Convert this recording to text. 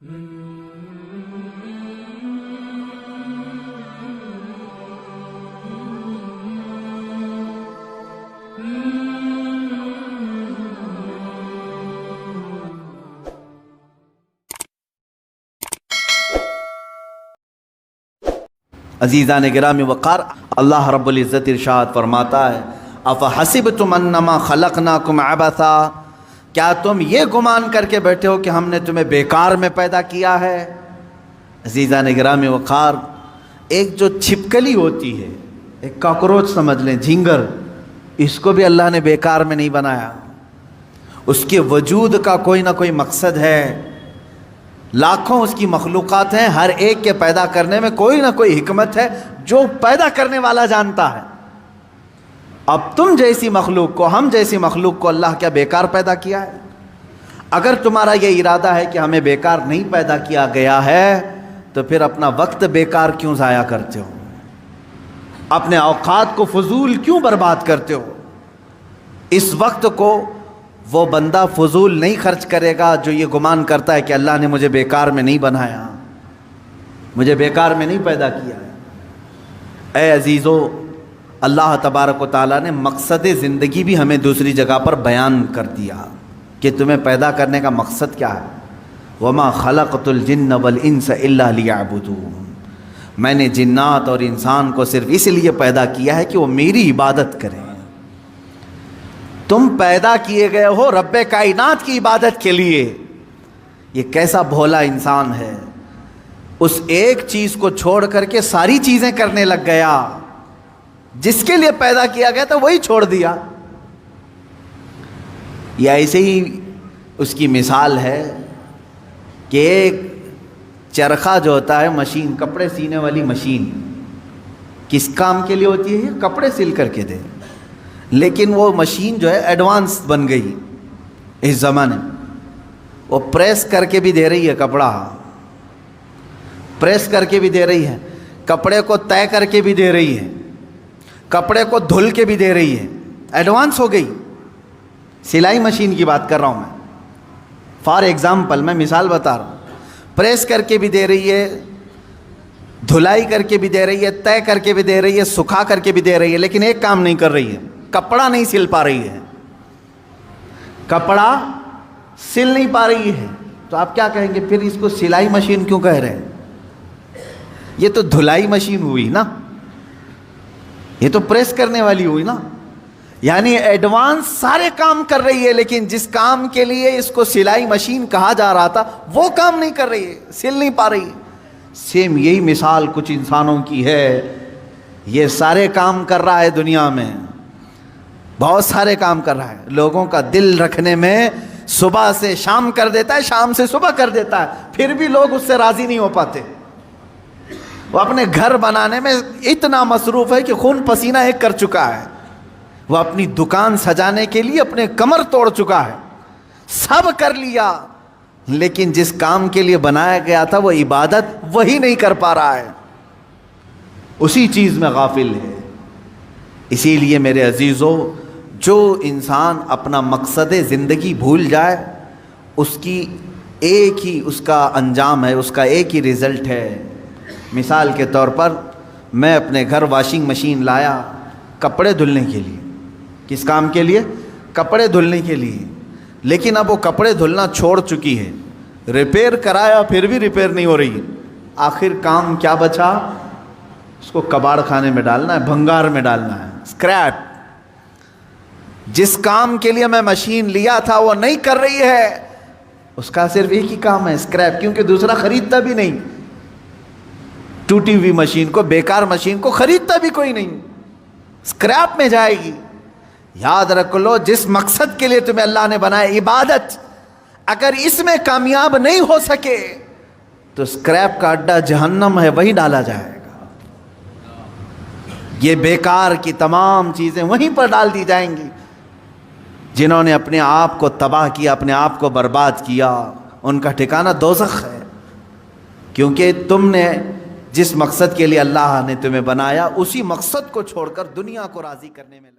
عزیزان گرامی وقار، اللہ رب العزت ارشاد فرماتا ہے افحسبتم انما خلقناکم عبثا، کیا تم یہ گمان کر کے بیٹھے ہو کہ ہم نے تمہیں بیکار میں پیدا کیا ہے؟ عزیزان گرامی وقار، ایک جو چھپکلی ہوتی ہے، ایک کاکروچ سمجھ لیں، جھینگر، اس کو بھی اللہ نے بیکار میں نہیں بنایا۔ اس کے وجود کا کوئی نہ کوئی مقصد ہے۔ لاکھوں اس کی مخلوقات ہیں، ہر ایک کے پیدا کرنے میں کوئی نہ کوئی حکمت ہے جو پیدا کرنے والا جانتا ہے۔ اب تم جیسی مخلوق کو، ہم جیسی مخلوق کو اللہ کیا بیکار پیدا کیا ہے؟ اگر تمہارا یہ ارادہ ہے کہ ہمیں بیکار نہیں پیدا کیا گیا ہے تو پھر اپنا وقت بیکار کیوں ضائع کرتے ہو؟ اپنے اوقات کو فضول کیوں برباد کرتے ہو؟ اس وقت کو وہ بندہ فضول نہیں خرچ کرے گا جو یہ گمان کرتا ہے کہ اللہ نے مجھے بیکار میں نہیں بنایا، مجھے بیکار میں نہیں پیدا کیا ہے۔ اے عزیزو، اللہ تبارک و تعالیٰ نے مقصد زندگی بھی ہمیں دوسری جگہ پر بیان کر دیا کہ تمہیں پیدا کرنے کا مقصد کیا ہے۔ وَمَا خَلَقْتُ الْجِنَّ وَالْإِنسَ إِلَّا لِيَعْبُدُونَ، میں نے جنات اور انسان کو صرف اس لیے پیدا کیا ہے کہ وہ میری عبادت کریں۔ تم پیدا کیے گئے ہو رب کائنات کی عبادت کے لیے۔ یہ کیسا بھولا انسان ہے، اس ایک چیز کو چھوڑ کر کے ساری چیزیں کرنے لگ گیا، جس کے لیے پیدا کیا گیا تھا وہی چھوڑ دیا۔ یہ ایسے ہی اس کی مثال ہے کہ ایک چرخہ جو ہوتا ہے، مشین، کپڑے سینے والی مشین، کس کام کے لیے ہوتی ہے؟ کپڑے سل کر کے دے، لیکن وہ مشین جو ہے ایڈوانس بن گئی اس زمانے میں، وہ پریس کر کے بھی دے رہی ہے، کپڑا پریس کر کے بھی دے رہی ہے، کپڑے کو طے کر کے بھی دے رہی ہے، کپڑے کو دھل کے بھی دے رہی ہے، ایڈوانس ہو گئی۔ سلائی مشین کی بات کر رہا ہوں میں، فار ایگزامپل میں مثال بتا رہا ہوں۔ پریس کر کے بھی دے رہی ہے، دھلائی کر کے بھی دے رہی ہے، طے کر کے بھی دے رہی ہے، سکھا کر کے بھی دے رہی ہے، لیکن ایک کام نہیں کر رہی ہے، کپڑا نہیں سل پا رہی ہے، کپڑا سل نہیں پا رہی ہے۔ تو آپ کیا کہیں گے؟ پھر اس کو سلائی مشین کیوں کہہ رہے ہیں؟ یہ تو دھلائی مشین ہوئی نا، یہ تو پریس کرنے والی ہوئی نا، یعنی ایڈوانس سارے کام کر رہی ہے، لیکن جس کام کے لیے اس کو سلائی مشین کہا جا رہا تھا وہ کام نہیں کر رہی ہے، سل نہیں پا رہی ہے۔ سیم یہی مثال کچھ انسانوں کی ہے، یہ سارے کام کر رہا ہے دنیا میں، بہت سارے کام کر رہا ہے، لوگوں کا دل رکھنے میں صبح سے شام کر دیتا ہے، شام سے صبح کر دیتا ہے، پھر بھی لوگ اس سے راضی نہیں ہو پاتے۔ وہ اپنے گھر بنانے میں اتنا مصروف ہے کہ خون پسینہ ایک کر چکا ہے، وہ اپنی دکان سجانے کے لیے اپنے کمر توڑ چکا ہے، سب کر لیا، لیکن جس کام کے لیے بنایا گیا تھا وہ عبادت وہی نہیں کر پا رہا ہے، اسی چیز میں غافل ہے۔ اسی لیے میرے عزیزو، جو انسان اپنا مقصد زندگی بھول جائے، اس کی ایک ہی اس کا انجام ہے، اس کا ایک ہی رزلٹ ہے۔ مثال کے طور پر میں اپنے گھر واشنگ مشین لایا کپڑے دھلنے کے لیے۔ کس کام کے لیے؟ کپڑے دھلنے کے لیے، لیکن اب وہ کپڑے دھلنا چھوڑ چکی ہے، ریپیئر کرایا پھر بھی ریپیئر نہیں ہو رہی۔ آخر کام کیا بچا؟ اس کو کباڑ خانے میں ڈالنا ہے، بھنگار میں ڈالنا ہے، اسکریپ۔ جس کام کے لیے میں مشین لیا تھا وہ نہیں کر رہی ہے، اس کا صرف ایک ہی کام ہے، اسکریپ، کیونکہ دوسرا خریدتا بھی نہیں۔ ٹوٹی ہوئی مشین کو، بیکار مشین کو خریدتا بھی کوئی نہیں، اسکریپ میں جائے گی۔ یاد رکھ لو، جس مقصد کے لیے تمہیں اللہ نے بنایا، عبادت، اگر اس میں کامیاب نہیں ہو سکے تو اسکریپ کا اڈا جہنم ہے، وہیں ڈالا جائے گا۔ یہ بیکار کی تمام چیزیں وہیں پر ڈال دی جائیں گی۔ جنہوں نے اپنے آپ کو تباہ کیا، اپنے آپ کو برباد کیا، ان کا ٹھکانہ دوزخ ہے، کیونکہ تم نے جس مقصد کے لیے اللہ نے تمہیں بنایا، اسی مقصد کو چھوڑ کر دنیا کو راضی کرنے میں